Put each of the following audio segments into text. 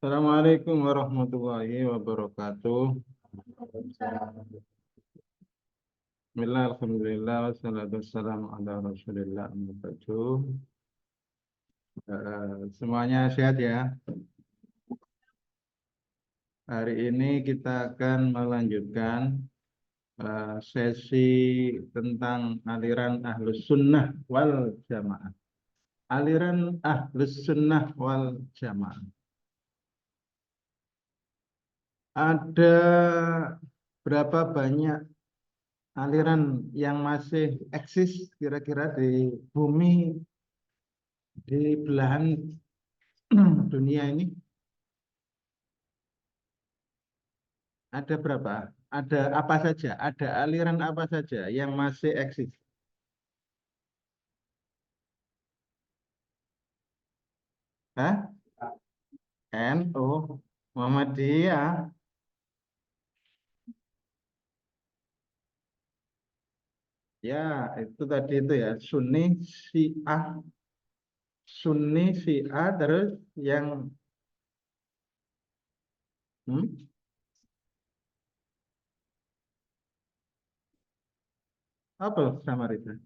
Assalamualaikum warahmatullahi wabarakatuh. Bismillah, alhamdulillah, wassalatu wassalamu ala rasulillah, amma ba'du. Semuanya sehat ya. Hari ini kita akan melanjutkan sesi tentang aliran Ahlus Sunnah wal Jamaah. Aliran Ahlus Sunnah wal Jamaah. Ada berapa banyak aliran yang masih eksis kira-kira di bumi, di belahan dunia ini? Ada berapa? Ada apa saja? Ada aliran apa saja yang masih eksis? Hah? NU, Muhammadiyah. Ya, itu tadi itu ya, Syiah, Sunni, Syiah, terus yang hmm? Apa sama itu?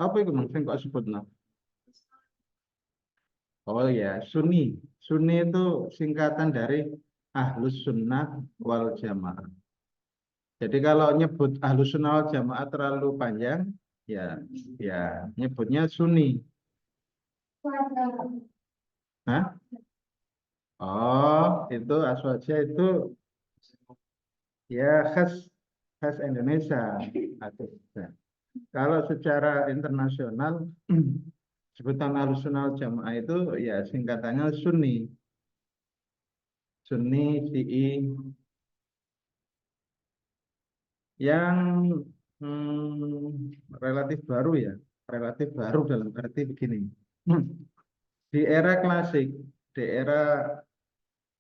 Apa itu maksudnya kok sebut no? Oh ya, Sunni. Sunni itu singkatan dari Ahlus Sunnah wal Jamaah. Jadi kalau nyebut Ahlus Sunnah wal Jamaah terlalu panjang, ya, ya nyebutnya Sunni. Hah? Oh, itu aswaja itu ya khas khas Indonesia. Atau, ya. Kalau secara internasional sebutan Ahlussunnah wal Jamaah itu ya singkatannya Sunni, Sunni, Syi'i yang relatif baru ya, relatif baru dalam arti begini. Di era klasik, di era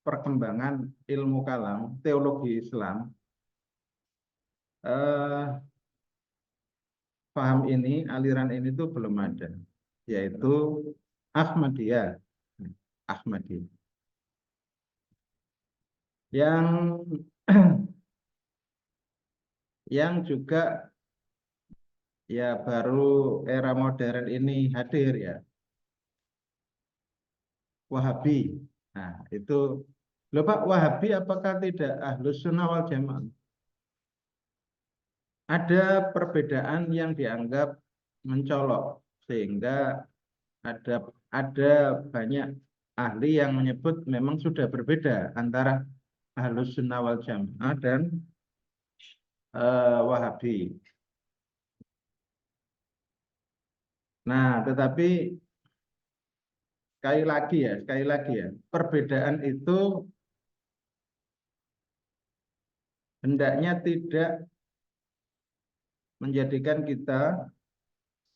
perkembangan ilmu kalam, teologi Islam, eh, paham ini, aliran ini tuh belum ada, yaitu Ahmadiyah. Ahmadiyah. Yang yang juga ya baru era modern ini hadir ya, Wahabi. Nah, itu loh Pak, Wahabi apakah tidak Ahlus Sunnah wal Jamaah? Ada perbedaan yang dianggap mencolok sehingga ada ada banyak ahli yang menyebut memang sudah berbeda antara Ahlus Sunnah wal Jamaah dan Wahabi. Nah, tetapi sekali lagi ya, perbedaan itu hendaknya tidak menjadikan kita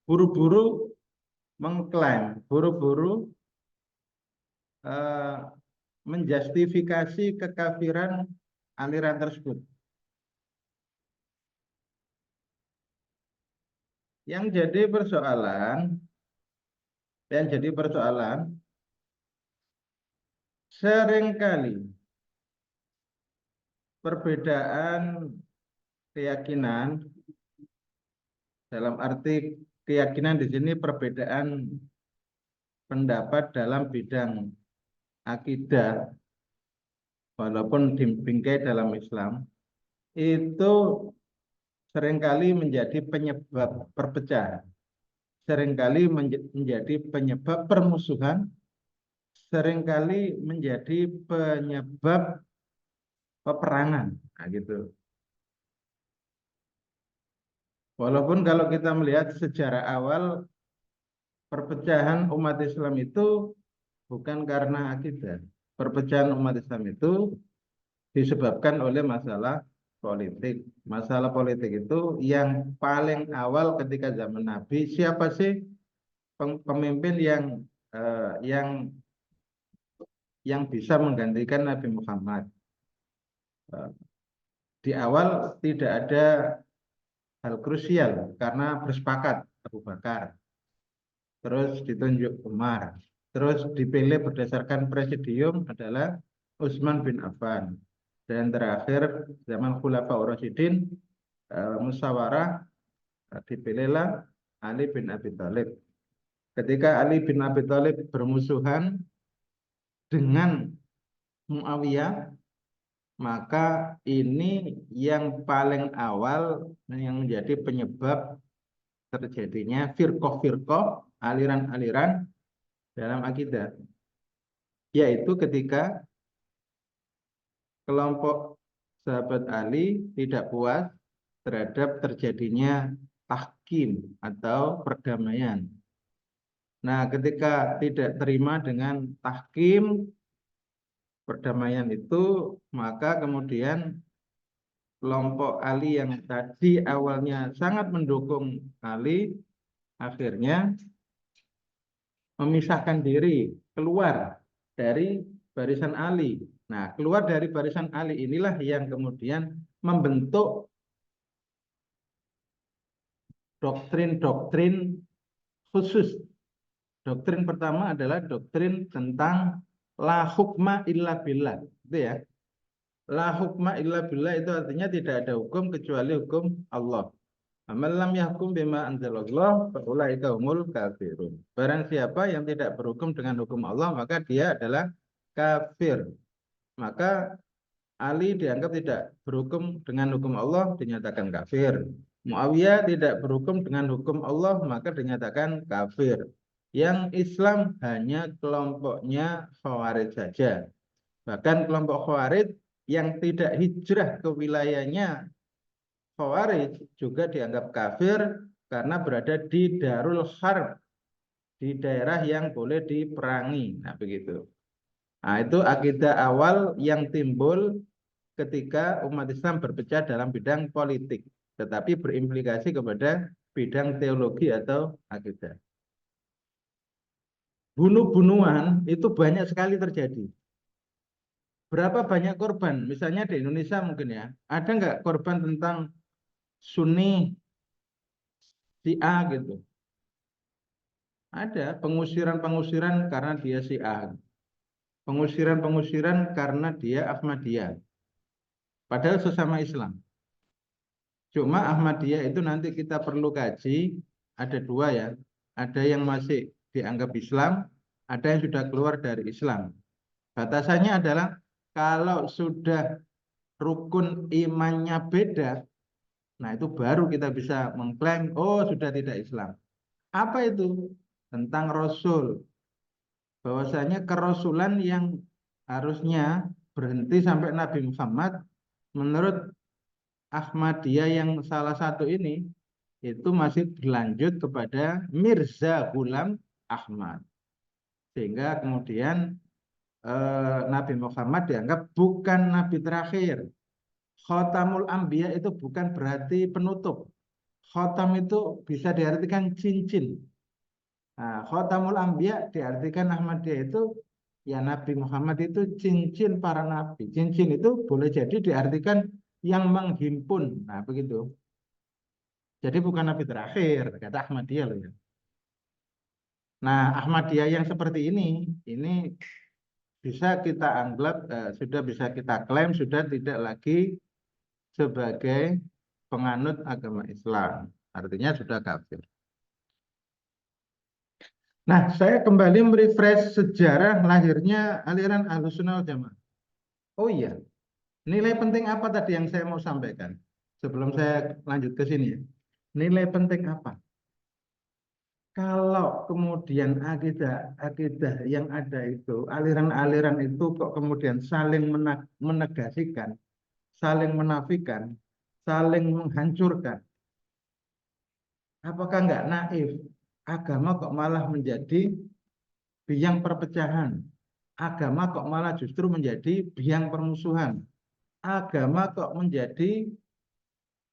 buru-buru mengklaim, buru-buru eh, menjustifikasi kekafiran aliran tersebut. Yang jadi persoalan, yang jadi persoalan seringkali perbedaan keyakinan dalam arti keyakinan di sini perbedaan pendapat dalam bidang akidah walaupun bingkai dalam Islam itu seringkali menjadi penyebab perpecahan, seringkali menjadi penyebab permusuhan, seringkali menjadi penyebab peperangan. Nah, gitu. Walaupun kalau kita melihat sejarah awal perpecahan umat Islam itu bukan karena akidah. Perpecahan umat Islam itu disebabkan oleh masalah politik. Masalah politik itu yang paling awal ketika zaman Nabi, siapa sih pemimpin yang bisa menggantikan Nabi Muhammad? Eh, Di awal tidak ada hal krusial karena bersepakat Abu Bakar. terus ditunjuk Umar, terus dipilih berdasarkan presidium adalah Utsman bin Affan, dan terakhir zaman Khulafaur Rasyidin musyawarah dipilihlah Ali bin Abi Thalib. Ketika Ali bin Abi Thalib bermusuhan dengan Muawiyah, maka ini yang paling awal yang menjadi penyebab terjadinya firqah-firqah, aliran-aliran dalam akidah, yaitu ketika kelompok sahabat Ali tidak puas terhadap terjadinya tahkim atau perdamaian. Nah, ketika tidak terima dengan tahkim perdamaian itu, maka kemudian kelompok Ali yang tadi awalnya sangat mendukung Ali akhirnya memisahkan diri keluar dari barisan Ali. Nah, keluar dari barisan Ali inilah yang kemudian membentuk doktrin-doktrin khusus. Doktrin pertama adalah doktrin tentang la hukma illa billah. Itu ya. La hukma illa billah itu artinya tidak ada hukum kecuali hukum Allah. Man lam yahkum bima anzalallah fa ulaika humul kafirun. Barang siapa yang tidak berhukum dengan hukum Allah, maka dia adalah kafir. Maka Ali dianggap tidak berhukum dengan hukum Allah, dinyatakan kafir. Muawiyah tidak berhukum dengan hukum Allah, maka dinyatakan kafir. Yang Islam hanya kelompoknya Khawarij saja. Bahkan kelompok Khawarij yang tidak hijrah ke wilayahnya Khawarij juga dianggap kafir karena berada di Darul Harb, di daerah yang boleh diperangi. Nah, begitu. Nah, itu akidah awal yang timbul ketika umat Islam berpecah dalam bidang politik, tetapi berimplikasi kepada bidang teologi atau akidah. Bunuh-bunuhan itu banyak sekali terjadi. Berapa banyak korban? Misalnya di Indonesia mungkin ya, ada nggak korban tentang Sunni, Syiah gitu? Ada pengusiran-pengusiran karena dia Syiah, pengusiran-pengusiran karena dia Ahmadiyah. Padahal sesama Islam. Cuma Ahmadiyah itu nanti kita perlu kaji, ada dua ya. Ada yang masih dianggap Islam, ada yang sudah keluar dari Islam. Batasannya adalah kalau sudah rukun imannya beda, nah itu baru kita bisa mengklaim, oh sudah tidak Islam. Apa itu? Tentang Rasul. Bahwasanya kerasulan yang harusnya berhenti sampai Nabi Muhammad, menurut Ahmadiyah yang salah satu ini itu masih berlanjut kepada Mirza Ghulam Ahmad, sehingga kemudian Nabi Muhammad dianggap bukan nabi terakhir. Khotamul Anbiya itu bukan berarti penutup. Khotam itu bisa diartikan cincin. Nah, Khotamul Anbiya diartikan Ahmadiyah itu ya Nabi Muhammad itu cincin para nabi. Cincin itu boleh jadi diartikan yang menghimpun. Nah, begitu. Jadi bukan nabi terakhir, kata Ahmadiyah loh ya. Nah, Ahmadiyah yang seperti ini bisa kita anggap sudah bisa kita klaim sudah tidak lagi sebagai penganut agama Islam. Artinya sudah kafir. Nah, saya kembali merefresh sejarah lahirnya aliran Ahlussunnah wal Jamaah. Oh iya, nilai penting apa tadi yang saya mau sampaikan? Sebelum saya lanjut ke sini ya. Nilai penting apa? Kalau kemudian akidah yang ada itu, aliran-aliran itu kok kemudian saling menegasikan, saling menafikan, saling menghancurkan. Apakah nggak naif? Agama kok malah menjadi biang perpecahan. Agama kok malah justru menjadi biang permusuhan. Agama kok menjadi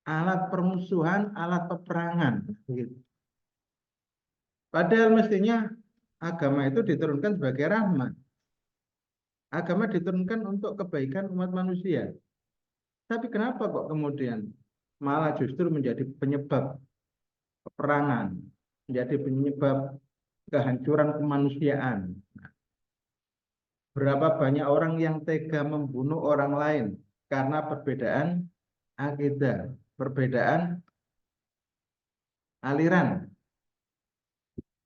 alat permusuhan, alat peperangan. Begitu. Padahal mestinya agama itu diturunkan sebagai rahmat. Agama diturunkan untuk kebaikan umat manusia. Tapi kenapa kok kemudian malah justru menjadi penyebab peperangan, menjadi penyebab kehancuran kemanusiaan. Berapa banyak orang yang tega membunuh orang lain karena perbedaan akidah, perbedaan aliran.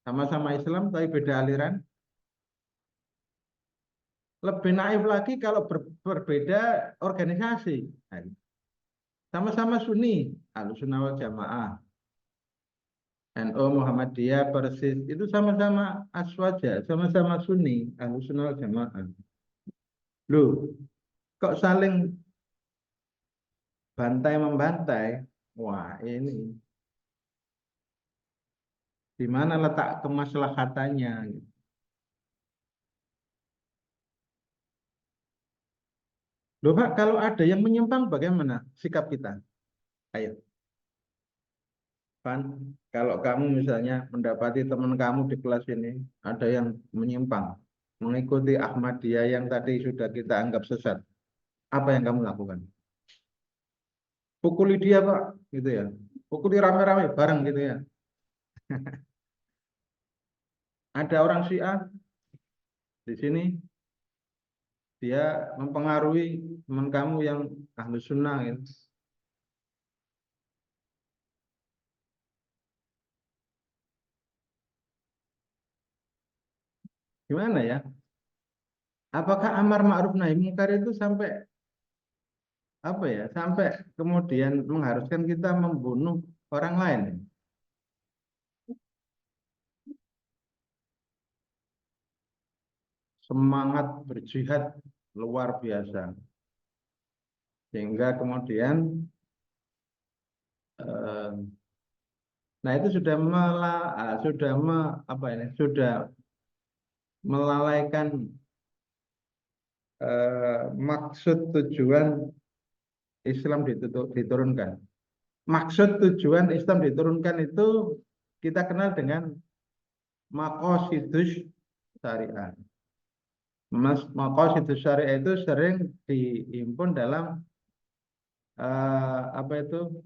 Sama-sama Islam tapi beda aliran. Lebih naif lagi kalau berbeda organisasi. Nah, sama-sama Sunni, Ahlussunnah wal Jamaah, NU, Muhammadiyah, Persis, itu sama-sama Aswaja, sama-sama Sunni, Ahlussunnah wal Jamaah. Loh, kok saling bantai-membantai? Wah, ini di mana letak kemaslahatannya? Loh, Pak, kalau ada yang menyimpang bagaimana sikap kita? Ayo. Pan, kalau kamu misalnya mendapati teman kamu di kelas ini ada yang menyimpang, mengikuti Ahmadiyah yang tadi sudah kita anggap sesat, apa yang kamu lakukan? Pukuli dia, Pak, gitu ya. Pukuli rame-rame bareng gitu ya. Ada orang Syiah di sini, dia mempengaruhi teman kamu yang Ahlus Sunnah gitu. Gimana ya? Apakah amar ma'ruf nahi munkar itu sampai apa ya? Sampai kemudian mengharuskan kita membunuh orang lain? Semangat berjihad luar biasa sehingga kemudian eh, nah itu sudah sudah apa ini sudah melalaikan maksud tujuan Islam diturunkan. Maksud tujuan Islam diturunkan itu kita kenal dengan maqasidus syariah. Maqasidus syariah itu sering dihimpun dalam apa itu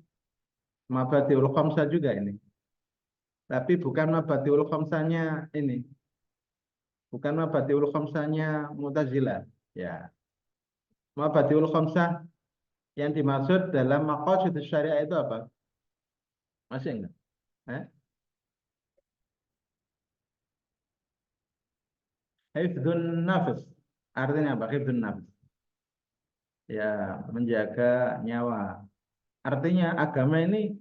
Mabadiul Khamsah juga ini. Tapi bukan Mabadiul Khamsahnya ini, bukan Mabadiul Khamsahnya Mu'tazilah. Ya, Mabadiul Khamsah yang dimaksud dalam maqasidus syariah itu apa? Masih enggak? Eh? Hifdzun nafs. Artinya apa? Hifdzun nafs. Ya, menjaga nyawa. Artinya agama ini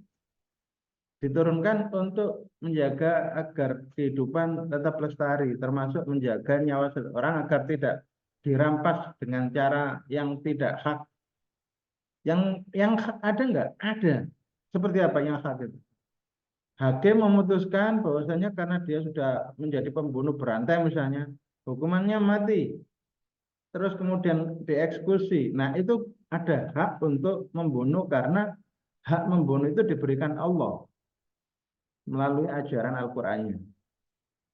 diturunkan untuk menjaga agar kehidupan tetap lestari, termasuk menjaga nyawa seseorang agar tidak dirampas dengan cara yang tidak hak. Yang hak ada enggak? Ada. Seperti apa yang hak itu? Hakim memutuskan bahwasanya karena dia sudah menjadi pembunuh berantai misalnya, hukumannya mati. Terus kemudian dieksekusi. Nah, itu ada hak untuk membunuh karena hak membunuh itu diberikan Allah melalui ajaran Al-Qur'annya.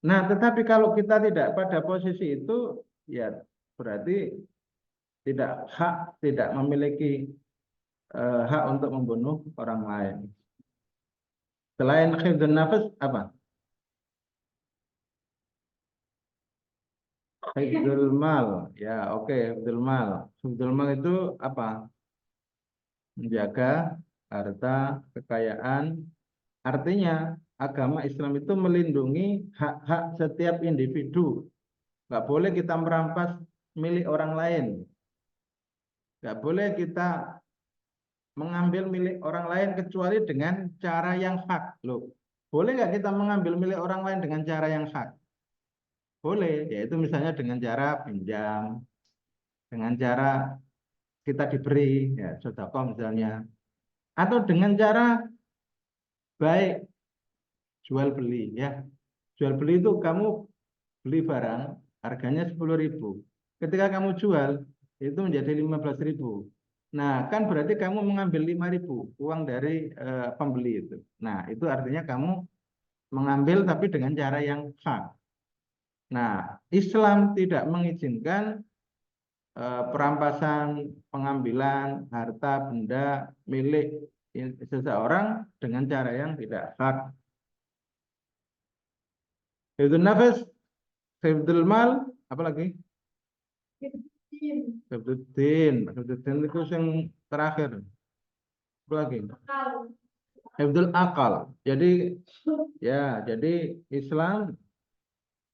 Nah, tetapi kalau kita tidak pada posisi itu, ya berarti tidak memiliki hak untuk membunuh orang lain. Selain khifdun nafas, apa? Hifdzul mal. Ya, oke, hifdzul mal. Hifdzul mal itu apa? Menjaga harta, kekayaan. Artinya, agama Islam itu melindungi hak-hak setiap individu. Nggak boleh kita merampas milik orang lain. Nggak boleh kita mengambil milik orang lain kecuali dengan cara yang hak. Loh, boleh nggak kita mengambil milik orang lain dengan cara yang hak? Boleh, yaitu misalnya dengan cara pinjam, dengan cara kita diberi, ya, sedekah misalnya, atau dengan cara baik jual beli, ya. Jual beli itu kamu beli barang harganya 10.000. Ketika kamu jual itu menjadi 15.000. Nah, kan berarti kamu mengambil 5.000 uang dari pembeli itu. Nah, itu artinya kamu mengambil tapi dengan cara yang hak. Nah, Islam tidak mengizinkan perampasan, pengambilan harta benda milik seseorang dengan cara yang tidak hak. Hifdzun nafas, hifdzul mal, apa lagi? Hifdzuddin. Hifdzuddin itu yang terakhir. Apa lagi? Hifdzul akal. Jadi Islam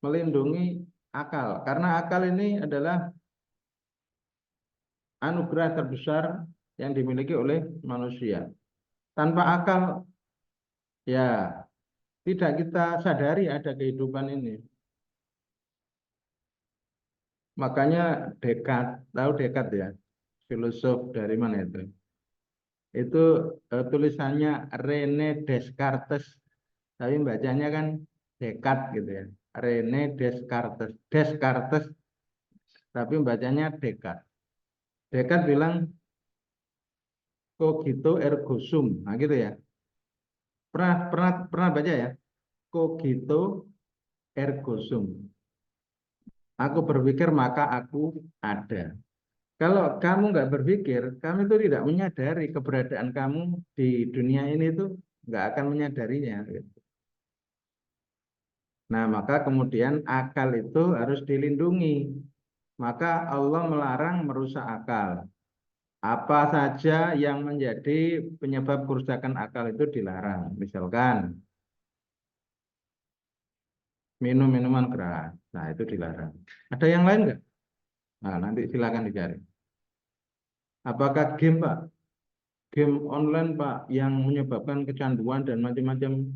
melindungi akal karena akal ini adalah anugerah terbesar yang dimiliki oleh manusia. Tanpa akal, ya tidak kita sadari ada kehidupan ini. Makanya Descartes, tahu Descartes ya, filosof dari mana itu? Itu tulisannya René Descartes, tapi bacanya kan Descartes gitu ya. René Descartes, Descartes, tapi bacanya Descartes. Descartes bilang cogito ergo sum, nah gitu ya. Pernah baca ya? Cogito ergo sum. Aku berpikir maka aku ada. Kalau kamu nggak berpikir, kamu itu tidak menyadari keberadaan kamu di dunia ini itu nggak akan menyadarinya, gitu. Nah, maka kemudian akal itu harus dilindungi. Maka Allah melarang merusak akal. Apa saja yang menjadi penyebab kerusakan akal itu dilarang. Misalkan minum minuman keras, nah itu dilarang. Ada yang lain nggak? Nah, nanti silakan dicari. Apakah game, Pak? Game online, Pak, yang menyebabkan kecanduan dan macam-macam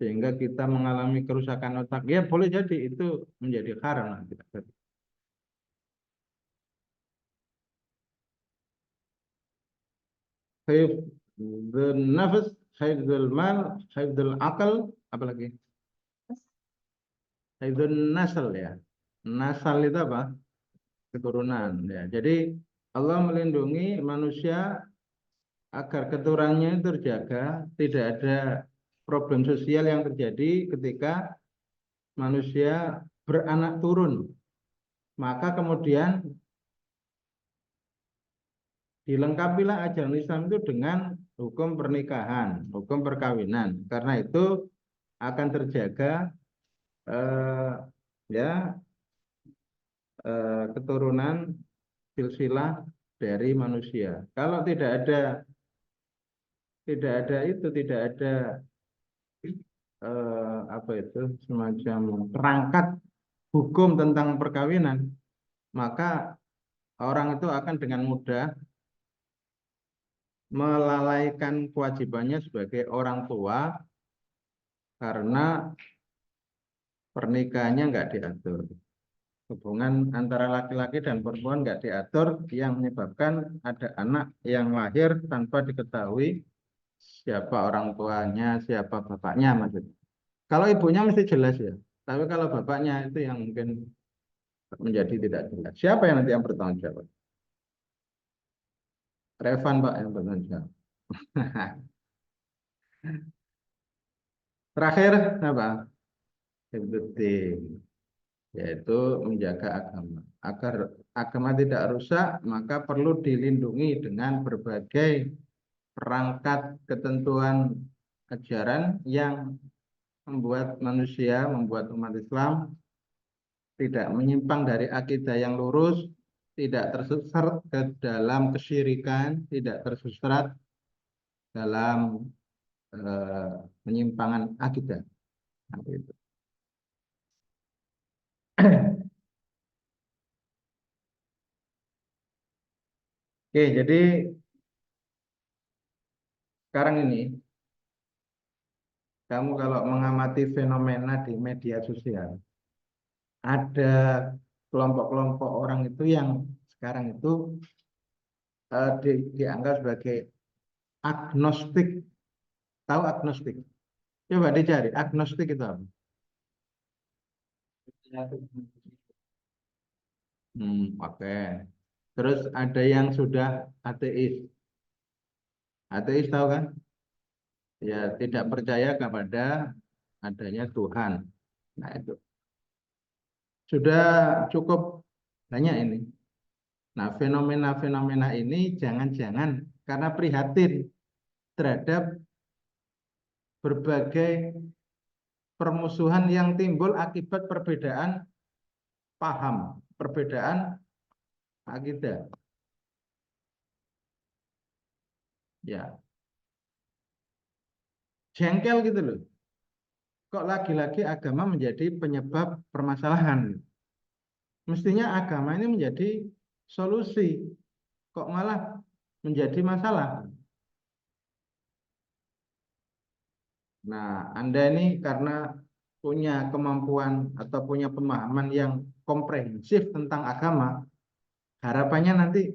sehingga kita mengalami kerusakan otak. Ya, boleh jadi itu menjadi haram. Hifdzul nafas, hifdzul mal, hifdzul akal, apa lagi? Hifdzul nasal ya. Nasal itu apa? Keturunan ya. Jadi Allah melindungi manusia agar keturunannya terjaga, tidak ada problem sosial yang terjadi ketika manusia beranak turun. Maka kemudian dilengkapilah ajaran Islam itu dengan hukum pernikahan, hukum perkawinan. Karena itu akan terjaga eh, ya keturunan silsilah dari manusia. Kalau tidak ada apa itu semacam perangkat hukum tentang perkawinan, maka orang itu akan dengan mudah melalaikan kewajibannya sebagai orang tua karena pernikahannya nggak diatur. Hubungan antara laki-laki dan perempuan nggak diatur yang menyebabkan ada anak yang lahir tanpa diketahui siapa orang tuanya, siapa bapaknya maksudnya. Kalau ibunya mesti jelas ya, tapi kalau bapaknya itu yang mungkin menjadi tidak jelas. Siapa yang nanti yang bertanggung jawab? Revan Pak yang bertanggung jawab. Terakhir apa? Hifdzuddin, yaitu menjaga agama. Agar agama tidak rusak, maka perlu dilindungi dengan berbagai perangkat ketentuan ajaran yang membuat umat Islam tidak menyimpang dari akidah yang lurus, tidak tersesat ke dalam kesyirikan, tidak tersesat dalam penyimpangan akidah. Nah, itu. Oke, jadi sekarang ini kamu kalau mengamati fenomena di media sosial, ada kelompok-kelompok orang itu yang sekarang itu dianggap sebagai agnostik. Tahu agnostik? Coba dicari, agnostik itu apa? Oke. Terus ada yang sudah ateis. Ateis tahu kan? Ya, tidak percaya kepada adanya Tuhan. Nah, itu sudah cukup banyak ini. Nah, fenomena-fenomena ini jangan-jangan karena prihatin terhadap berbagai permusuhan yang timbul akibat perbedaan paham, perbedaan akidah. Ya, jengkel gitu loh. Kok lagi-lagi agama menjadi penyebab permasalahan? Mestinya agama ini menjadi solusi. Kok malah menjadi masalah? Nah, Anda ini karena punya kemampuan atau punya pemahaman yang komprehensif tentang agama, harapannya nanti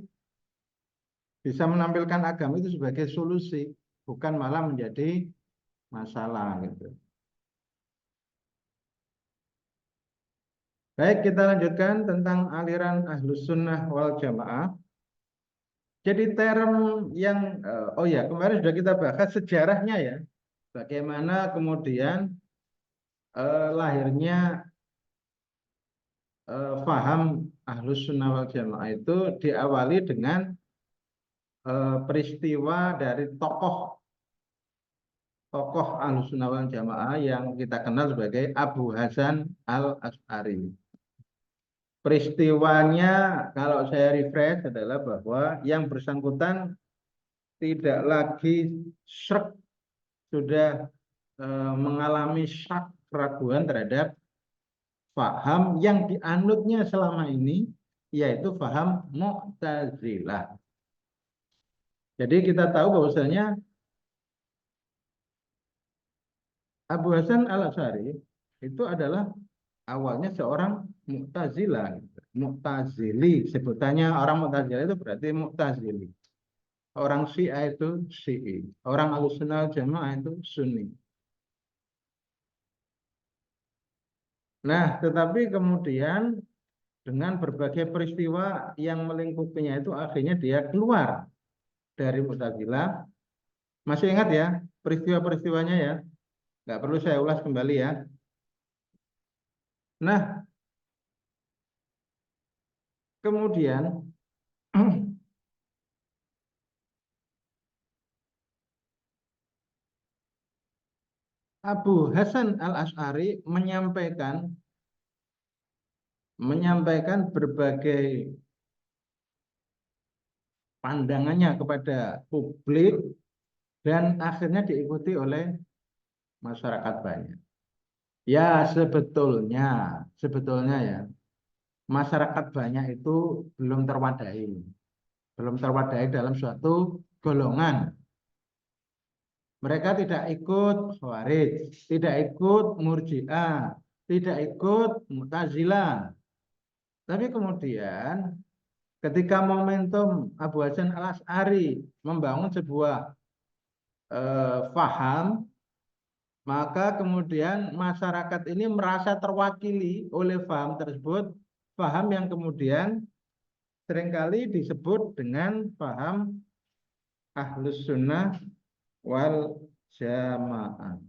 bisa menampilkan agama itu sebagai solusi, bukan malah menjadi masalah gitu. Baik, kita lanjutkan tentang aliran Ahlus Sunnah wal Jamaah. Jadi term yang, oh ya, kemarin sudah kita bahas sejarahnya ya, bagaimana kemudian lahirnya faham Ahlus Sunnah wal Jamaah itu diawali dengan peristiwa dari tokoh tokoh Ahlus Sunnah wal Jamaah yang kita kenal sebagai Abu Hasan Al Asy'ari. Peristiwanya kalau saya refresh adalah bahwa yang bersangkutan tidak lagi syrik, sudah mengalami syak keraguan terhadap paham yang dianutnya selama ini, yaitu paham Mu'tazilah. Jadi kita tahu bahwasanya Abu Hasan Al Asy'ari itu adalah awalnya seorang Mu'tazilah, Mu'tazili. Sebutannya orang Mu'tazilah itu berarti Mu'tazili. Orang Syiah itu Syi'i. Orang Ahlussunnah Jamaah itu Sunni. Nah, tetapi kemudian dengan berbagai peristiwa yang melingkupinya itu akhirnya dia keluar dari Mu'tazilah. Masih ingat ya peristiwa-peristiwanya ya? Nggak perlu saya ulas kembali ya. Nah, kemudian Abu Hasan Al Asy'ari menyampaikan berbagai pandangannya kepada publik dan akhirnya diikuti oleh masyarakat banyak. Ya, sebetulnya ya, masyarakat banyak itu belum terwadai, dalam suatu golongan. Mereka tidak ikut Khawarij, tidak ikut Murji'ah, tidak ikut Mu'tazilah. Tapi kemudian ketika momentum Abu Hasan Al Asy'ari membangun sebuah faham, maka kemudian masyarakat ini merasa terwakili oleh faham tersebut, faham yang kemudian seringkali disebut dengan faham Ahlus Sunnah wal Jamaah.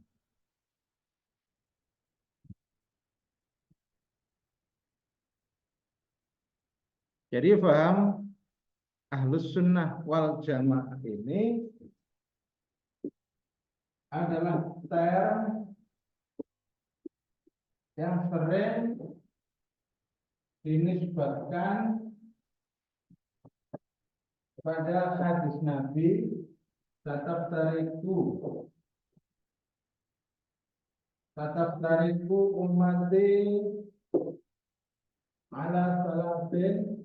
Jadi faham Ahlus Sunnah wal Jamaah ini adalah term yang sering dinisbatkan pada hadis Nabi, tatap tariku ummati ala salatin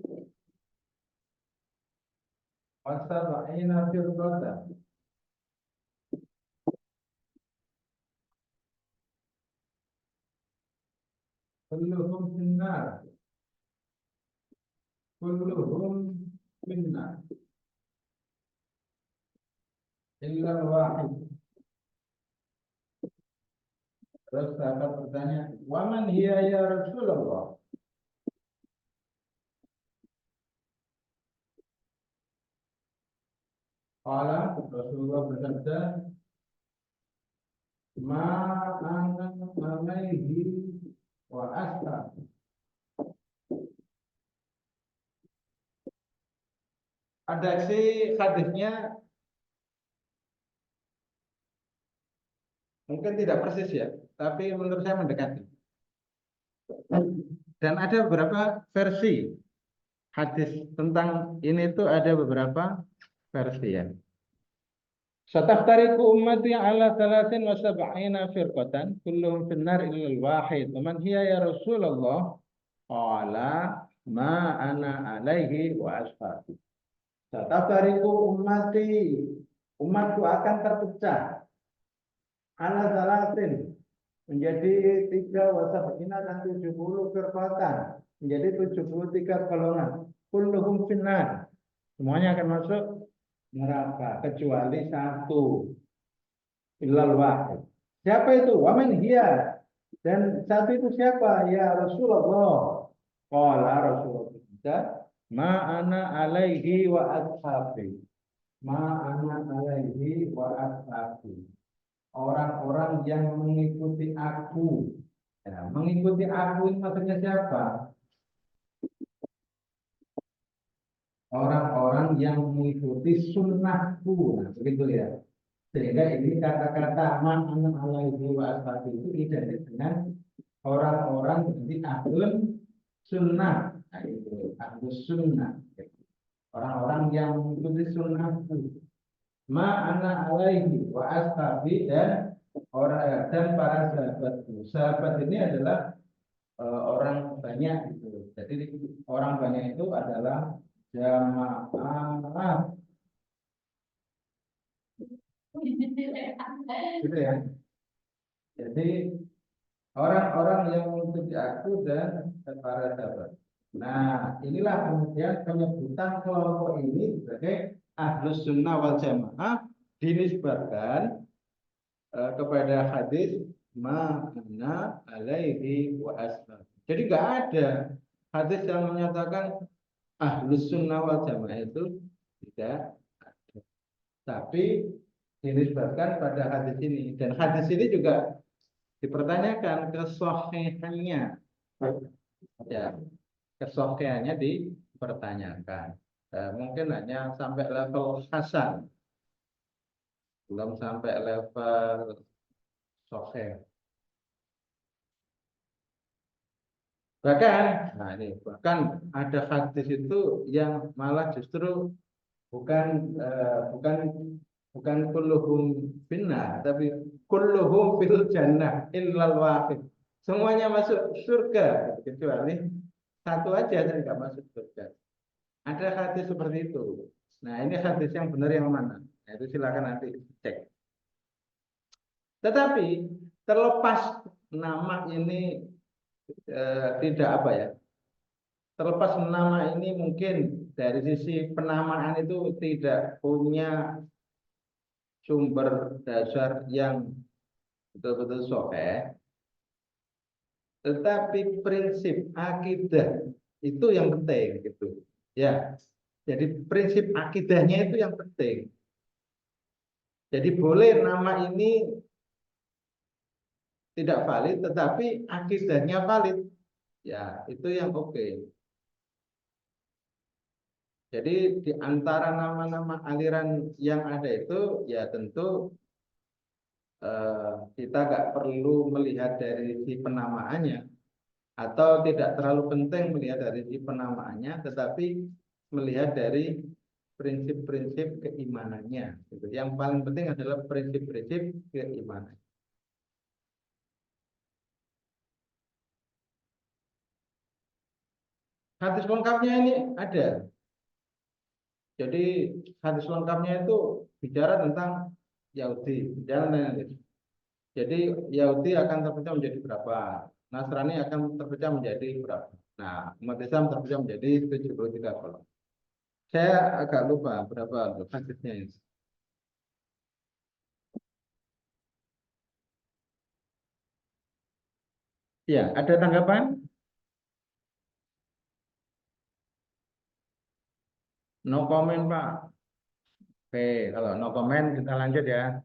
wasab'ina firqatan. Kulluhum finnar, kulluhum finnar illa wahid. Terus sahabat bertanya, waman hiya ya Rasulullah? Qala, Rasulullah bersabda, ma ana alaihi wa ashab. Ada sih hadisnya Mungkin tidak persis ya, tapi menurut saya mendekati. Dan ada beberapa versi hadis tentang ini tuh ada beberapa versi ya. Sataftariku ummati ala thalathin wa sab'ina firqatan kulluhum finnar illa al-wahid. Man hiya ya Rasulullah? Qala ma ana alaihi wa ashabi. Sataftariku ummati, umatku akan terpecah ala thalathin menjadi 3 dan 70 firqatan, menjadi 73 golongan. Kulluhum finnar. Semuanya akan masuk neraka kecuali satu, illal wahid. Siapa itu? Waman hiya. Dan satu itu siapa? Ya Rasulullah. Qala Rasulullah, ma ana alaihi wa ashabi. Ma ana alaihi wa ashabi. Orang-orang yang mengikuti aku. Ya, mengikuti aku ini maksudnya siapa? Orang-orang yang mengikuti sunnahku. Nah, begitu ya. Sehingga ini kata-kata man alaihi wa ashabi itu identik dengan orang-orang seperti ahlul sunnah. Nah, itu ahlus sunnah. Orang-orang yang mengikuti sunnahku. Ma ana alaihi wa ashabi dan orang dan para sahabatku. Sahabat ini adalah orang banyak gitu. Jadi orang banyak itu adalah jamaah gitu ya. Jadi orang-orang yang mengikuti aku dan para sahabat. Nah, inilah kemudian penyebutan kelompok ini sebagai ahlus sunnah wal jamaah dinisbatkan kepada hadis ma'ana alaihi wa ashab. Jadi nggak ada hadis yang menyatakan ahlus sunnah wal jamaah itu tidak ada. Tapi dinisbatkan pada hadis ini. Dan hadis ini juga dipertanyakan kesohihannya. Ya, kesohihannya dipertanyakan. Mungkin hanya sampai level hasan, belum sampai level sohih. Bahkan, nah ini bahkan ada hadis itu yang malah justru bukan bukan kulluhum finnar, tapi kulluhum fil jannah illal wahid. Semuanya masuk surga kecuali satu aja yang tidak masuk surga. Ada hadis seperti itu. Nah, ini hadis yang benar yang mana? Nah, itu silakan nanti cek. Tetapi terlepas nama ini tidak apa ya? Terlepas nama ini mungkin dari sisi penamaan itu tidak punya sumber dasar yang betul-betul sahih, tetapi prinsip akidah itu yang penting gitu. Ya. Jadi prinsip akidahnya itu yang penting. Jadi boleh nama ini tidak valid tetapi akidahnya valid. Ya, itu yang oke. Jadi di antara nama-nama aliran yang ada itu ya tentu kita nggak perlu melihat dari si penamaannya atau tidak terlalu penting melihat dari si penamaannya, tetapi melihat dari prinsip-prinsip keimanannya. Gitu. Yang paling penting adalah prinsip-prinsip keimanan. Hadis lengkapnya ini ada. Jadi hadis lengkapnya itu bicara tentang Yahudi, bicara tentang Yesus. Jadi Yahudi akan terpecah menjadi berapa? Nasrani akan terpecah menjadi berapa? Nah, umat Islam terpecah menjadi 73 golongan. Saya agak lupa berapa untuk hadisnya ini. Ya, ada tanggapan? No comment, Pak. Oke, kalau no comment kita lanjut ya.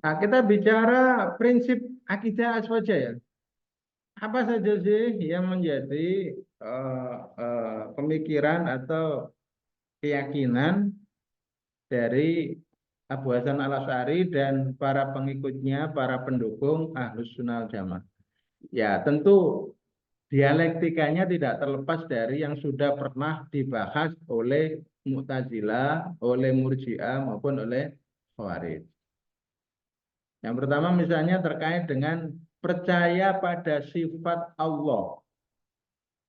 Nah, kita bicara prinsip akidah saja ya. Apa saja sih yang menjadi pemikiran atau keyakinan dari Abu Hasan Al-Asy'ari dan para pengikutnya, para pendukung Ahlus Sunnah wal Jamaah. Ya, tentu dialektikanya tidak terlepas dari yang sudah pernah dibahas oleh Mu'tazilah, oleh Murji'ah maupun oleh Khawarij. Yang pertama misalnya terkait dengan percaya pada sifat Allah.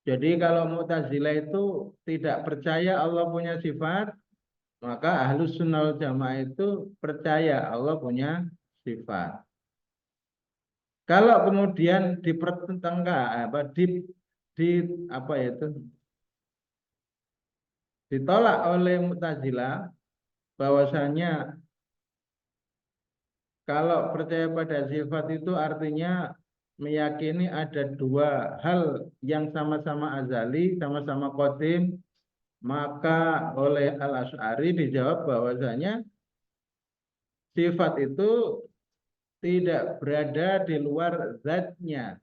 Jadi kalau Mu'tazilah itu tidak percaya Allah punya sifat, maka Ahlus Sunnah wal Jamaah itu percaya Allah punya sifat. Kalau kemudian dipertentangkan di apa ya itu ditolak oleh Mu'tazilah bahwasanya kalau percaya pada sifat itu artinya meyakini ada dua hal yang sama-sama azali, sama-sama qadim, maka oleh Al-Asy'ari dijawab bahwasanya sifat itu tidak berada di luar zatnya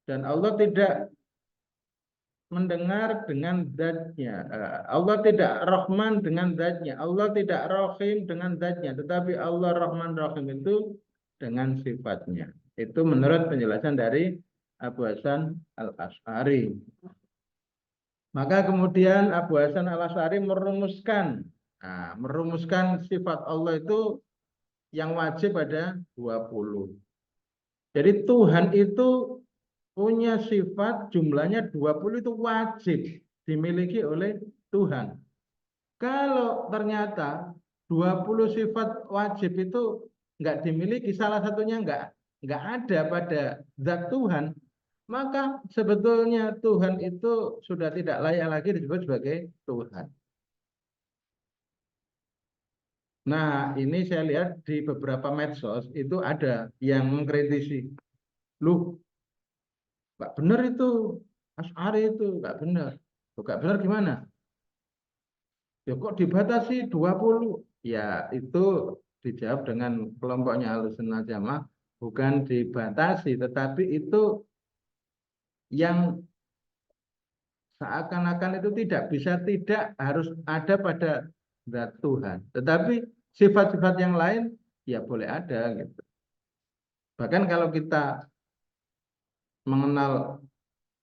dan Allah tidak mendengar dengan zatnya. Allah tidak Rahman dengan zatnya. Allah tidak Rahim dengan zatnya. Tetapi Allah Rahman Rahim itu dengan sifatnya. Itu menurut penjelasan dari Abu Hasan Al-Asy'ari. Maka kemudian Abu Hasan Al-Asy'ari merumuskan. Nah, merumuskan sifat Allah itu yang wajib ada 20. Jadi Tuhan itu punya sifat jumlahnya 20 itu wajib dimiliki oleh Tuhan. Kalau ternyata 20 sifat wajib itu nggak dimiliki, salah satunya nggak ada pada zat Tuhan, maka sebetulnya Tuhan itu sudah tidak layak lagi disebut sebagai Tuhan. Nah, ini saya lihat di beberapa medsos itu ada yang mengkritisi. Loh, nggak benar itu. Asy'ari itu nggak benar. Loh, nggak benar gimana? Ya kok dibatasi 20? Ya itu dijawab dengan kelompoknya Ahlussunnah Jamaah bukan dibatasi tetapi itu yang seakan-akan itu tidak bisa tidak harus ada pada zat Tuhan. Tetapi sifat-sifat yang lain ya boleh ada gitu. Bahkan kalau kita mengenal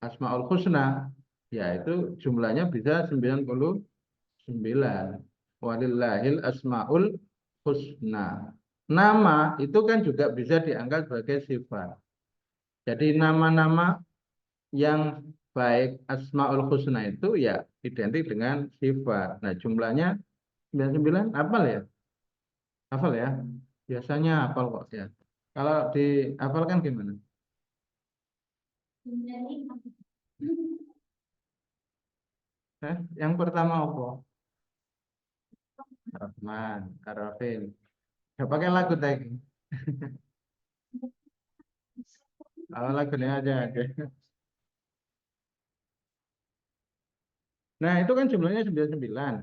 Asmaul Husna ya itu jumlahnya bisa 99. Walillahil asmaul husna. Nama itu kan juga bisa dianggap sebagai sifat. Jadi nama-nama yang baik asmaul husna itu ya identik dengan sifat. Nah, jumlahnya 99 hafal ya? Hafal ya? Biasanya hafal kok ya. Kalau dihafalkan gimana? Yang pertama apa? Rahman, Ar-Rahim. Ya pakai lagu tadi. Kalau lagunya aja. Nah, itu kan jumlahnya 99.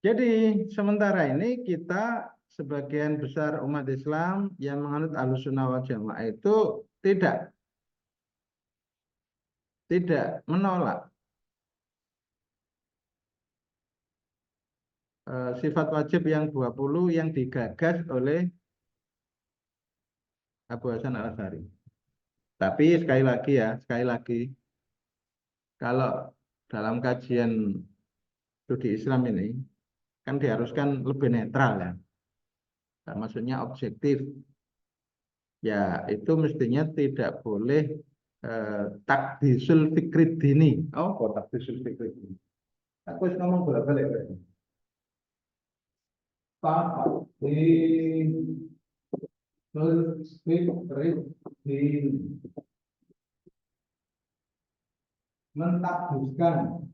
Jadi, sementara ini kita sebagian besar umat Islam yang menganut Ahlussunnah wal Jamaah itu tidak menolak sifat wajib yang 20 yang digagas oleh Abu Hasan Al-Asy'ari. Tapi sekali lagi kalau dalam kajian studi Islam ini kan diharuskan lebih netral ya. Nah, maksudnya objektif. Ya, itu mestinya tidak boleh takdisul fikrid dini. Oh, kok takdisul fikrid dini? Aku harus ngomong bolak-balik. Takdisul fikrid dini. Mentakdiskan,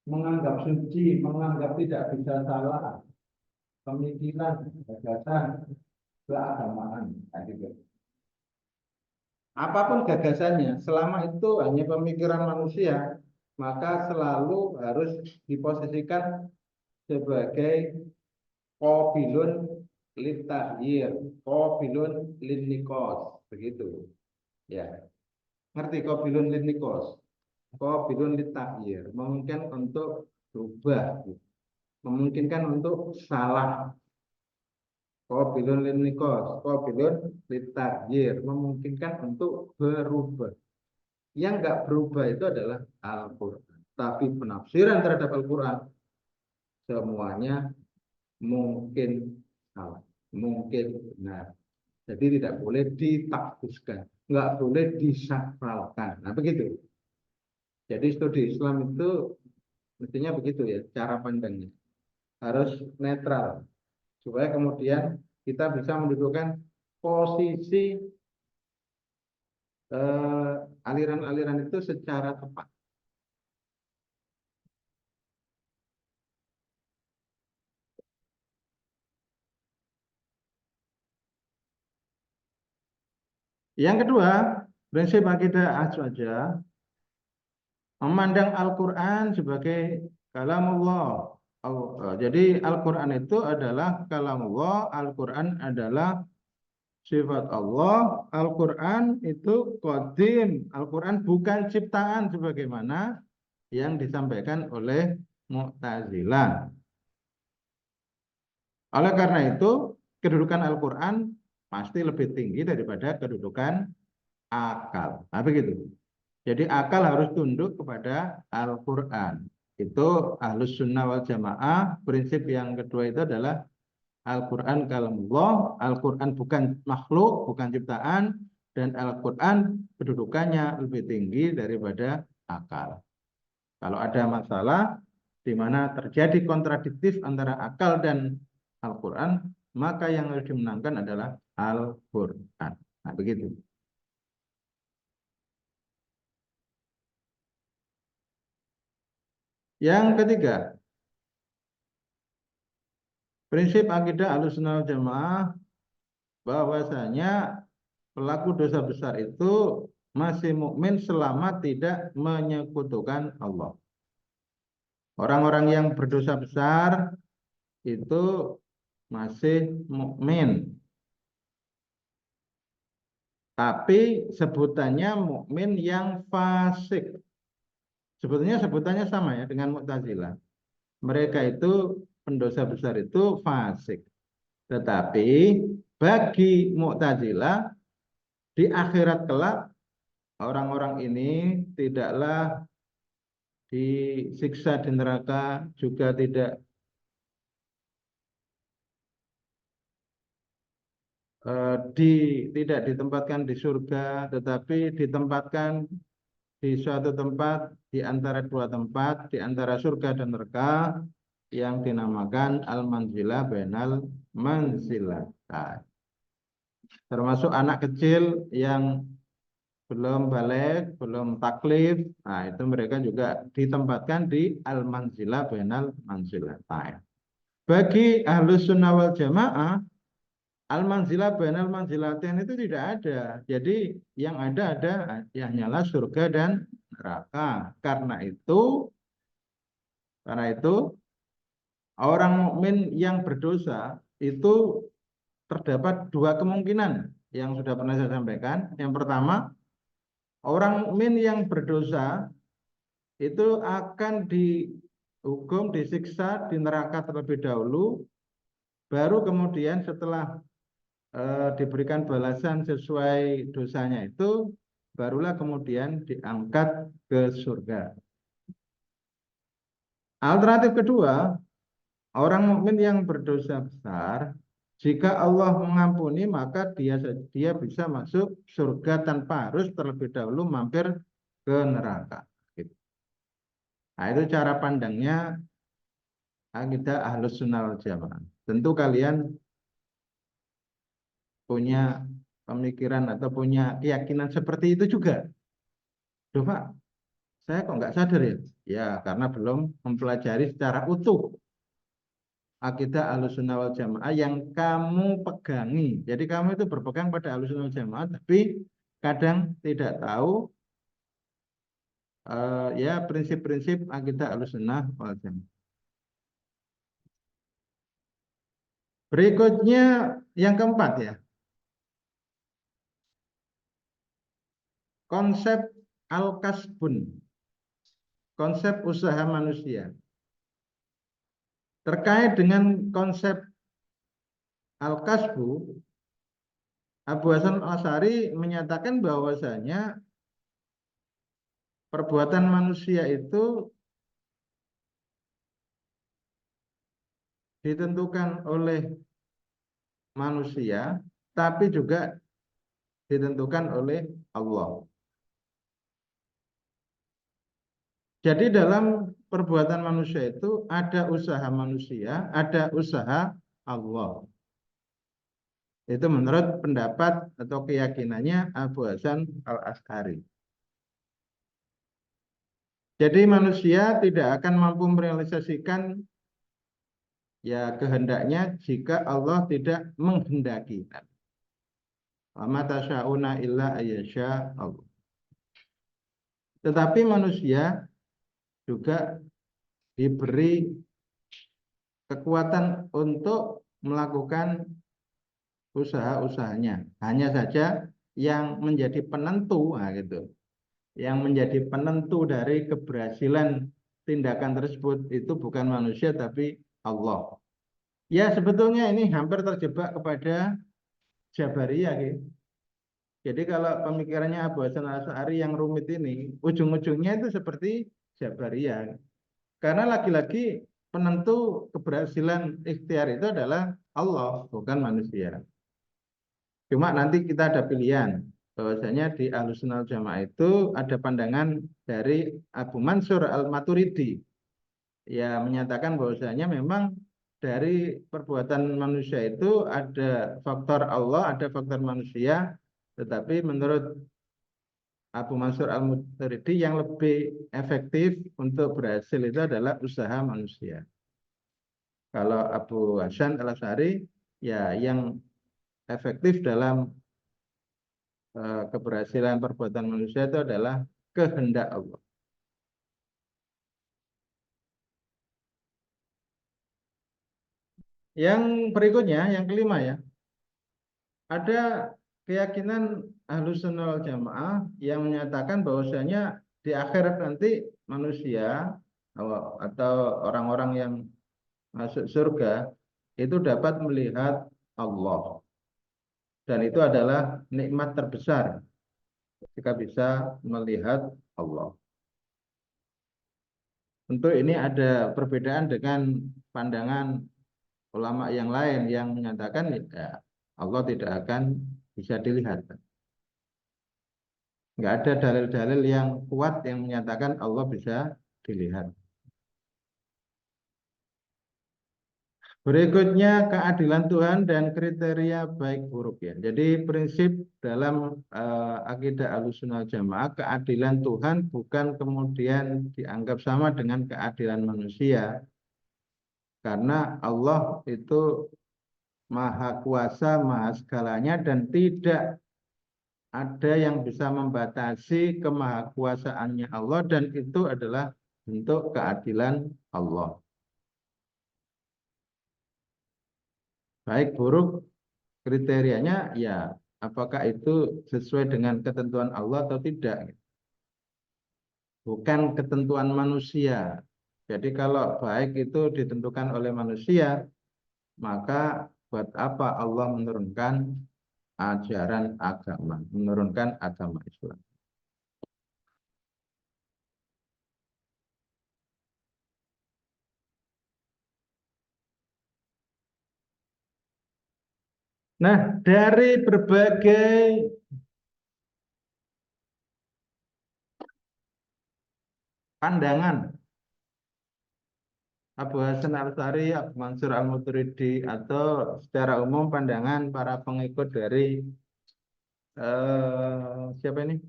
menganggap suci, menganggap tidak bisa salah, pemikiran, gagasan, keagamaan. Nah, gitu. Apapun gagasannya, selama itu hanya pemikiran manusia, maka selalu harus diposisikan sebagai qabilun litahyir, qabilun linnikos, begitu. Ya, ngerti qabilun linnikos? Qabilun litahyir, memungkinkan untuk berubah, memungkinkan untuk salah. Qabilun linnikos, qabilun litahyir, memungkinkan untuk berubah. Yang nggak berubah itu adalah Al-Quran. Tapi penafsiran terhadap Al-Quran semuanya mungkin salah, mungkin benar. Jadi tidak boleh ditakuskan, nggak boleh disakralkan. Nah begitu. Jadi studi Islam itu mestinya begitu ya, cara pandangnya. Harus netral, supaya kemudian kita bisa mendudukan posisi aliran-aliran itu secara tepat. Yang kedua, prinsip akidah Asy'ariyah memandang Al-Quran sebagai kalamullah. Jadi Al-Quran itu adalah kalamullah, Al-Quran adalah sifat Allah, Al-Quran itu qadim, Al-Quran bukan ciptaan sebagaimana yang disampaikan oleh Mu'tazilah. Oleh karena itu, kedudukan Al-Quran pasti lebih tinggi daripada kedudukan akal. Nah, begitu. Jadi akal harus tunduk kepada Al-Quran. Itu Ahlus Sunnah wal Jamaah. Prinsip yang kedua itu adalah Al-Quran kalamullah. Al-Quran bukan makhluk, bukan ciptaan. Dan Al-Quran kedudukannya lebih tinggi daripada akal. Kalau ada masalah di mana terjadi kontradiktif antara akal dan Al-Quran, maka yang harus dimenangkan adalah Al-Quran. Nah, begitu. Yang ketiga, prinsip akidah Ahlussunnah wal Jamaah bahwasanya pelaku dosa besar itu masih mukmin selama tidak menyekutukan Allah. Orang-orang yang berdosa besar itu masih mukmin, tapi sebutannya mukmin yang fasik. Sebetulnya sebutannya sama ya dengan Mu'tazilah. Mereka itu pendosa besar itu fasik. Tetapi bagi Mu'tazilah di akhirat kelak orang-orang ini tidaklah disiksa di neraka, juga tidak ditempatkan di surga, tetapi ditempatkan di suatu tempat di antara dua tempat, di antara surga dan neraka yang dinamakan al-manzilah bainal manzilatain. Termasuk anak kecil yang belum balik, belum taklif, nah itu mereka juga ditempatkan di al-manzilah bainal manzilatain. Bagi ahlus sunnah wal jamaah, al-manzilah bainal manzilatain itu tidak ada. Jadi yang ada ya hanyalah surga dan neraka. Karena itu orang mukmin yang berdosa itu terdapat dua kemungkinan yang sudah pernah saya sampaikan. Yang pertama, orang mukmin yang berdosa itu akan dihukum, disiksa di neraka terlebih dahulu, baru kemudian setelah diberikan balasan sesuai dosanya itu, barulah kemudian diangkat ke surga. Alternatif kedua, orang mukmin yang berdosa besar, jika Allah mengampuni maka dia bisa masuk surga tanpa harus terlebih dahulu mampir ke neraka. Gitu. Nah, itu cara pandangnya akidah Ahlus Sunnah wal Jamaah. Tentu kalian punya pemikiran atau punya keyakinan seperti itu juga. Duh Pak, saya kok nggak sadar ya? Ya, karena belum mempelajari secara utuh akidah Ahlussunnah wal Jamaah yang kamu pegangi. Jadi kamu itu berpegang pada Ahlussunnah wal Jamaah, tapi kadang tidak tahu ya prinsip-prinsip akidah Ahlussunnah wal Jamaah. Berikutnya yang keempat ya, konsep al-kasbun, konsep usaha manusia. Terkait dengan konsep al-kasbu, Abu Hasan al-Asy'ari menyatakan bahwasanya perbuatan manusia itu ditentukan oleh manusia, tapi juga ditentukan oleh Allah. Jadi dalam perbuatan manusia itu ada usaha manusia, ada usaha Allah. Itu menurut pendapat atau keyakinannya Abu Hasan al-Asy'ari. Jadi manusia tidak akan mampu merealisasikan ya kehendaknya jika Allah tidak menghendaki. Wa ma tasyauna illa ayyasha Allah. Tetapi manusia juga diberi kekuatan untuk melakukan usaha-usahanya. Hanya saja yang menjadi penentu, nah gitu, yang menjadi penentu dari keberhasilan tindakan tersebut itu bukan manusia tapi Allah. Ya sebetulnya ini hampir terjebak kepada Jabariyah gitu. Jadi kalau pemikirannya Abu Hasan al-Asy'ari yang rumit ini, ujung-ujungnya itu seperti Jabariyah. Karena lagi-lagi penentu keberhasilan ikhtiar itu adalah Allah, bukan manusia. Cuma nanti kita ada pilihan. Bahwasanya di Ahlussunnah wal Jamaah itu ada pandangan dari Abu Mansur al-Maturidi. Ya menyatakan bahwasanya memang dari perbuatan manusia itu ada faktor Allah, ada faktor manusia. Tetapi menurut Abu Mansur al-Maturidi yang lebih efektif untuk berhasil itu adalah usaha manusia. Kalau Abu Hasan al-Asy'ari ya yang efektif dalam keberhasilan perbuatan manusia itu adalah kehendak Allah. Yang berikutnya, yang kelima ya, ada keyakinan Ahlussunnah wal Jamaah yang menyatakan bahwasanya di akhirat nanti manusia atau orang-orang yang masuk surga itu dapat melihat Allah dan itu adalah nikmat terbesar ketika bisa melihat Allah. Tentu ini ada perbedaan dengan pandangan ulama yang lain yang menyatakan ya, Allah tidak akan bisa dilihat. Nggak ada dalil-dalil yang kuat yang menyatakan Allah bisa dilihat. Berikutnya keadilan Tuhan dan kriteria baik buruk ya. Jadi prinsip dalam akidah Ahlussunnah Jamaah keadilan Tuhan bukan kemudian dianggap sama dengan keadilan manusia. Karena Allah itu maha kuasa, maha segalanya dan tidak ada yang bisa membatasi kemahakuasaannya Allah dan itu adalah bentuk keadilan Allah. Baik buruk kriterianya ya apakah itu sesuai dengan ketentuan Allah atau tidak. Bukan ketentuan manusia. Jadi kalau baik itu ditentukan oleh manusia, maka buat apa Allah menurunkan ajaran agama, menurunkan agama Islam. Nah, dari berbagai pandangan Abu Hasan al-Asy'ari, Abu Mansur al-Maturidi atau secara umum pandangan para pengikut dari siapa ini?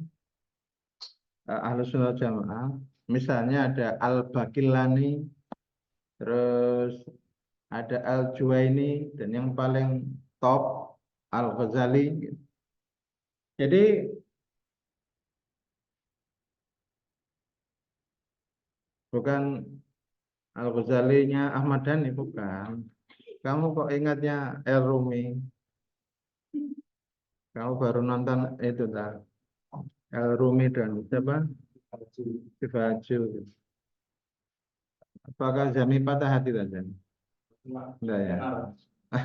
Ahlussunnah wal Jamaah. Misalnya ada Al-Baqillani, terus ada Al-Juwaini dan yang paling top Al-Ghazali. Jadi bukan Al-Ghazalinya Ahmad Dhani bukan. Kamu kok ingatnya El Rumi? Kamu baru nonton itu dah. El Rumi dan siapa? Baju. Apakah Jami patah hati saja? Enggak ya?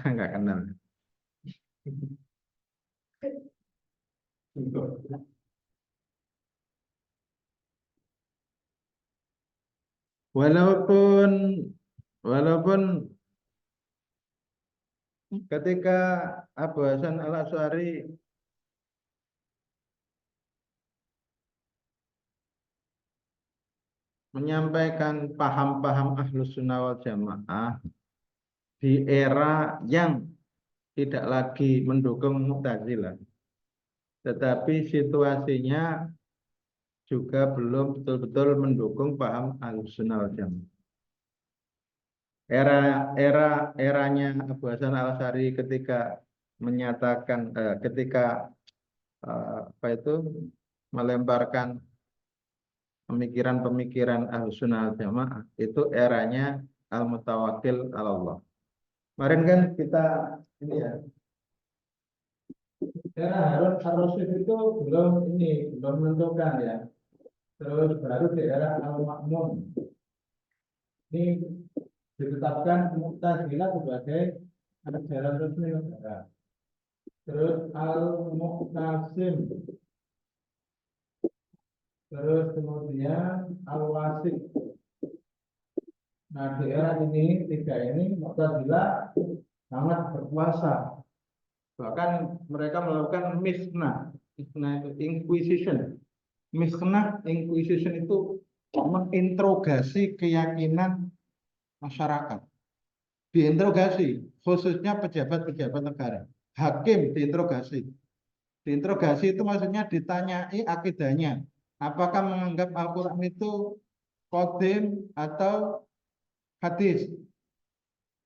Enggak kenal. Walaupun walaupun ketika Abu Hasan Al Asy'ari menyampaikan paham-paham Ahlus Sunnah wal Jamaah di era yang tidak lagi mendukung Mu'tazilah, tetapi situasinya juga belum betul-betul mendukung paham Ahlus Sunnah wal Jamaah. Eranya Abu Hasan Al Asy'ari ketika menyatakan ketika apa itu melemparkan pemikiran-pemikiran Ahlussunnah wal Jamaah itu eranya Al-Mutawakkil 'ala Allah. Kemarin kan kita ini ya, era Harun Ar-Rasyid itu belum menentukan ya. Terus baru di era Al-Ma'mun ini ditetapkan Mu'tazilah sebagai ajaran resmi negara. Terus Al-Mu'tasim, terus kemudian Al-Wasik. Nah, di era ini tiga ini Mu'tazilah sangat berkuasa. Bahkan mereka melakukan misnah. Misnah itu inquisition. Misnah inquisition itu menginterogasi keyakinan masyarakat. Diinterogasi, khususnya pejabat-pejabat negara. Hakim diinterogasi. Diinterogasi itu maksudnya ditanyai akidahnya. Apakah menganggap Al-Quran itu qadim atau hadis?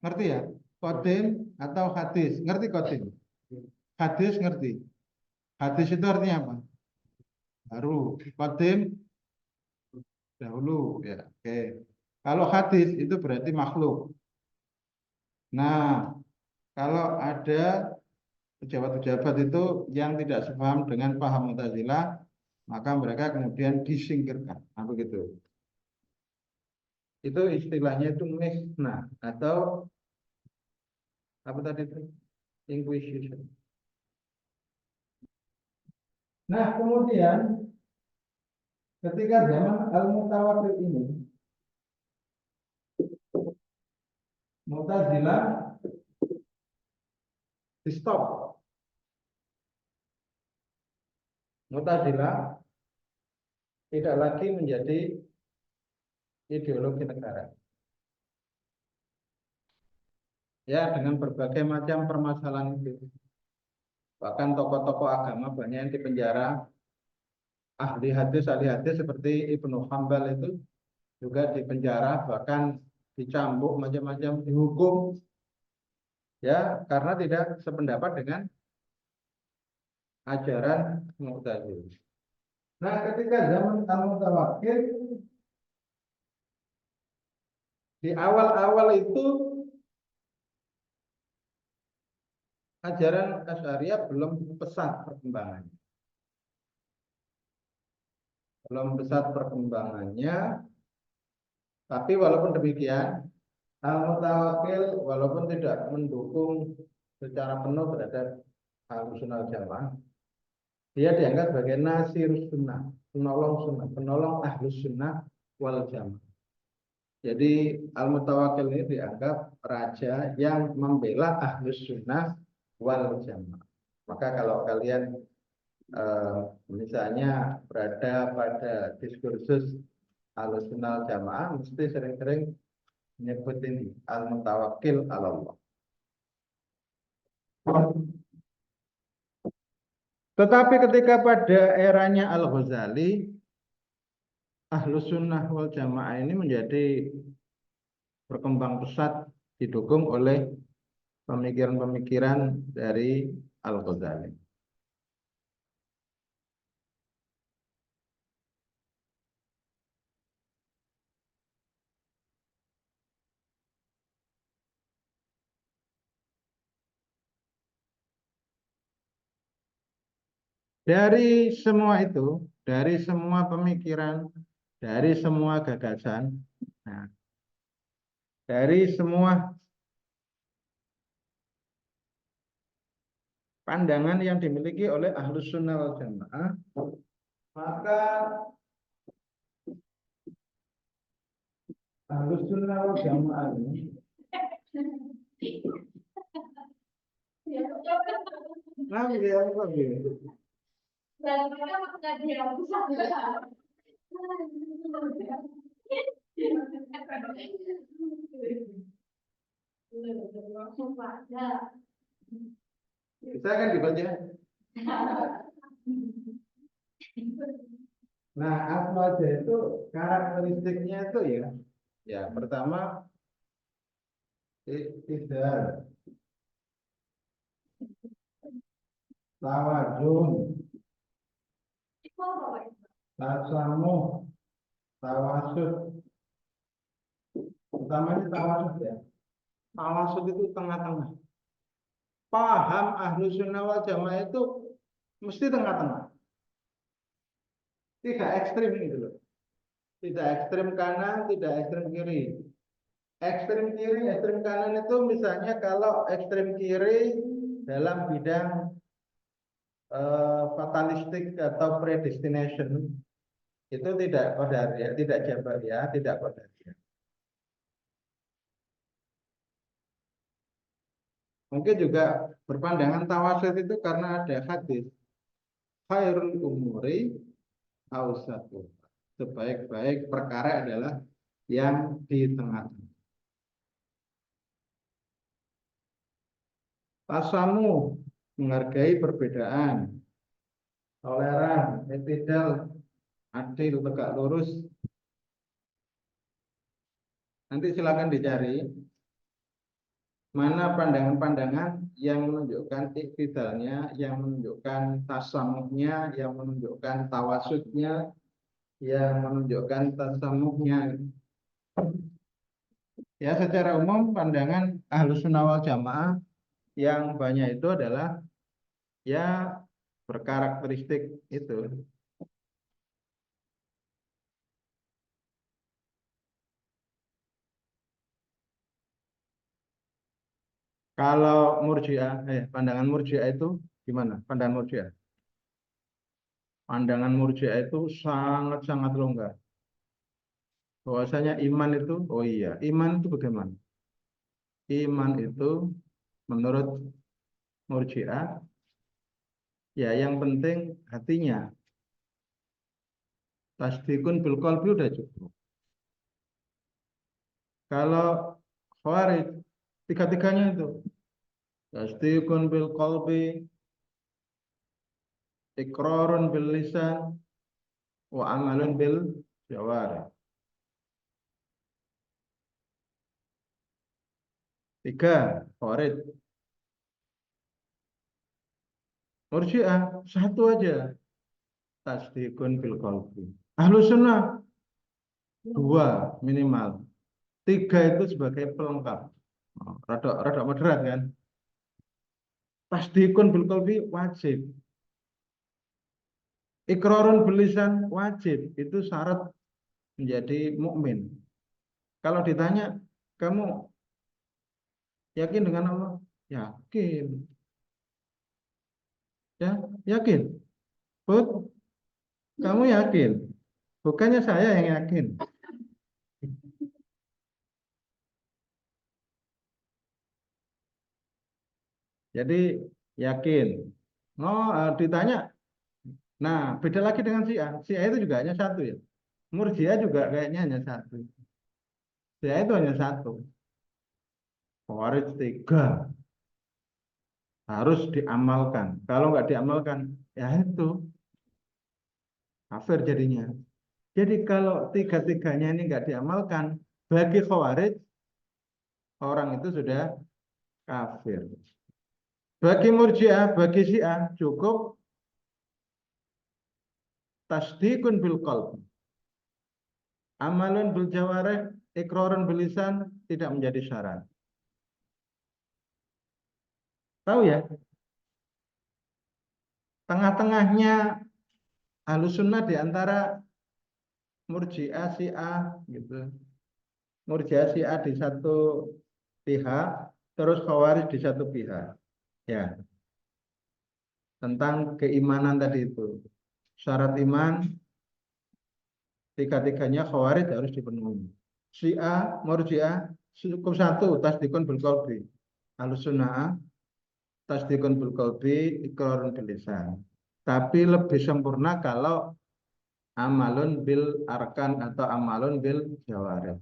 Ngerti ya? Qadim atau hadis? Ngerti qadim? Hadis ngerti? Hadis itu artinya apa? Baru. Qadim dahulu ya. Oke. Kalau hadis itu berarti makhluk. Nah, kalau ada pejabat-pejabat itu yang tidak sepaham dengan paham Mu'tazilah, maka mereka kemudian disingkirkan. Nah, begitu. Itu istilahnya itu misnah atau apa tadi itu? Inquisition. Nah, kemudian ketika zaman Al-Mutawakkil ini, Mu'tazilah di stop. Mu'tazilah tidak lagi menjadi ideologi negara. Ya, dengan berbagai macam permasalahan itu. Bahkan tokoh-tokoh agama banyak yang dipenjara. Ahli hadis seperti Ibnu Hambal itu juga dipenjara, bahkan dicambuk macam-macam, dihukum ya karena tidak sependapat dengan ajaran Mu'tazilah. Nah, ketika zaman Al-Mutawakkil di awal-awal itu ajaran Asy'ariyah belum pesat perkembangannya. Belum pesat perkembangannya, tapi walaupun demikian, Al-Mutawakkil walaupun tidak mendukung secara penuh terhadap Ahlussunnah wal Jamaah, dia dianggap sebagai nasir sunnah, penolong Ahlus Sunnah wal Jamaah. Jadi Al-Mutawakkil ini dianggap raja yang membela Ahlus Sunnah wal Jamaah. Maka kalau kalian misalnya berada pada diskursus Ahlus Sunnah wal Jamaah, mesti sering-sering menyebut ini Al-Mutawakkil 'ala Allah. Tetapi ketika pada eranya Al-Ghazali, Ahlus Sunnah wal Jamaah ini menjadi berkembang pesat didukung oleh pemikiran-pemikiran dari Al-Ghazali. Dari semua itu, dari semua pemikiran, dari semua gagasan, nah, dari semua pandangan yang dimiliki oleh Ahlus Sunnah wal Jamaah, maka Ahlus Sunnah wal Jamaah ini bisa kan dibaca? Nah, apa aja itu karakteristiknya itu ya? Ya, pertama tidak tawadun, tasamuh, tawasud. Utamanya tawasud ya. Tawasud itu tengah-tengah. Paham ahlu sunnah wal jamaah itu mesti tengah-tengah. Tidak ekstrim gitu loh. Tidak ekstrim kanan, tidak ekstrim kiri. Ekstrim kiri, ekstrim kanan itu misalnya kalau ekstrim kiri dalam bidang fatalistik atau predestination itu tidak qadar ya, tidak jabar ya, tidak qadar ya. Mungkin juga berpandangan tawasud itu karena ada hadis khairul umuri awsatu. Sebaik-baik perkara adalah yang di tengah. Tasamu menghargai perbedaan, toleran, etidal, adil, tegak lurus. Nanti silakan dicari mana pandangan-pandangan yang menunjukkan iktidalnya, yang menunjukkan tasamuhnya, yang menunjukkan tawasudnya, yang menunjukkan tasamuhnya. Ya, secara umum pandangan Ahlus Sunnah wal Jamaah yang banyak itu adalah ya berkarakteristik itu. Kalau Murji'ah, pandangan Murji'ah itu gimana? Pandangan Murji'ah. Pandangan Murji'ah itu sangat-sangat longgar. Bahwasanya iman itu, oh iya, iman itu bagaimana? Iman itu menurut Murji'ah, ya yang penting hatinya. Tasdikun bil qalbi udah cukup. Kalau Khawarij, tiga-tiganya itu. Tasdikun bil qalbi, ikrarun bil lisan, wa amalun bil jawarih. Tiga, Khawarij. Murji'ah, satu aja. Tasdikun bil qalbi. Ahlus sunnah, dua minimal. Tiga itu sebagai pelengkap. Oh, rada moderat kan. Tasdikun bil qalbi wajib. Ikrarun bil lisan wajib. Itu syarat menjadi mukmin. Kalau ditanya, kamu yakin dengan Allah? Yakin. Ya, yakin. But, kamu yakin? Bukannya saya yang yakin. Jadi yakin. Oh, ditanya. Nah, beda lagi dengan si A. Si A itu juga hanya satu ya. Murji'ah juga kayaknya hanya satu. Si A itu hanya satu. Khawarij tiga. Harus diamalkan. Kalau nggak diamalkan, ya itu kafir jadinya. Jadi kalau tiga-tiganya ini nggak diamalkan, bagi Khawarij orang itu sudah kafir. Bagi Murji'ah, bagi Syiah cukup tasdikun bil qalb, amalun bil jawarih, ikrarun bil lisan tidak menjadi syarat. Tahu ya? tengah-tengahnya Ahlus Sunnah di antara Murji'ah, Syiah gitu. Murji'ah, Syiah di satu pihak, terus Khawarij di satu pihak. Ya, tentang keimanan tadi itu. Syarat iman tiga-tiganya Khawarij harus dipenuhi. Syiah, Murji'ah cukup satu, tasdikun bil qalbi. Ahlus Sunnah tasdikun bil qalbi, iqrarun bil lisan. Tapi lebih sempurna kalau amalun bil arkan atau amalun bil jawarih.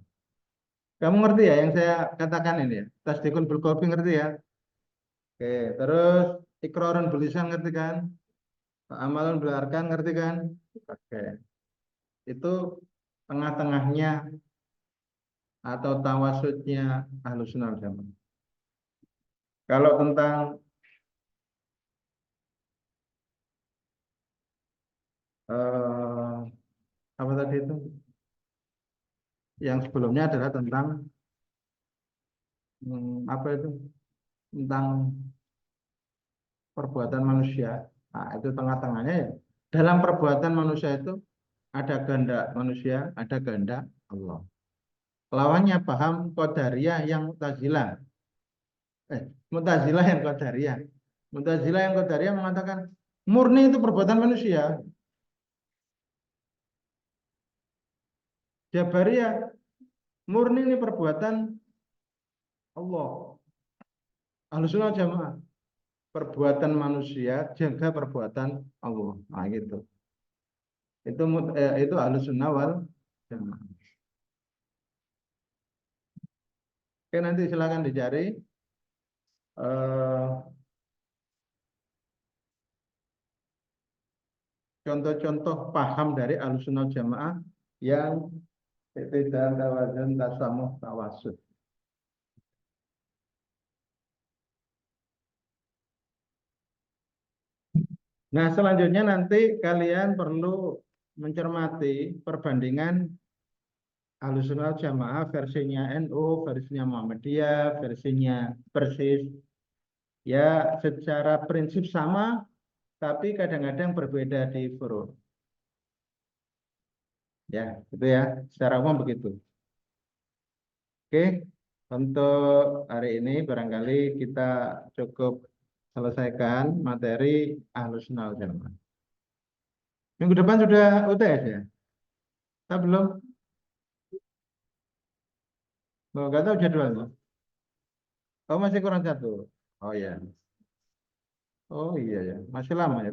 Kamu ngerti ya yang saya katakan ini ya? Tasdikun bil qalbi ngerti ya? Oke, terus iqrarun bil lisan ngerti kan? Amalun bil arkan ngerti kan? Oke. Itu tengah-tengahnya atau tawasudnya Ahlus Sunnah wal Jamaah. Kalau tentang eh, apa tadi itu? Yang sebelumnya adalah tentang apa itu? Tentang perbuatan manusia. Nah, itu tengah-tengahnya ya. Dalam perbuatan manusia itu ada kehendak manusia, ada kehendak Allah. Lawannya paham Qadariyah yang Mu'tazilah. Mu'tazilah yang Qadariyah. Mu'tazilah yang Qadariyah mengatakan murni itu perbuatan manusia. Jabariyah murni ini perbuatan Allah. Ahlussunnah Jamaah perbuatan manusia jaga perbuatan Allah. Nah, gitu. Itu Ahlussunnah wal Jamaah. Oke, nanti silakan dicari eh, contoh-contoh paham dari Ahlussunnah Jamaah yang tidak tawazun tasamuh tawasud. Nah, selanjutnya nanti kalian perlu mencermati perbandingan Ahlussunnah Jamaah versinya NU, versinya Muhammadiyah, versinya Persis. Ya, secara prinsip sama, tapi kadang-kadang berbeda di furu. Ya, itu ya. Secara umum begitu. Oke, untuk hari ini barangkali kita cukup selesaikan materi Ahlussunnah wal Jamaah. Minggu depan sudah UTS ya? Kita belum? Oh, nggak tahu jadwalnya. Oh, masih kurang satu. Oh ya. Oh iya ya, masih lama ya.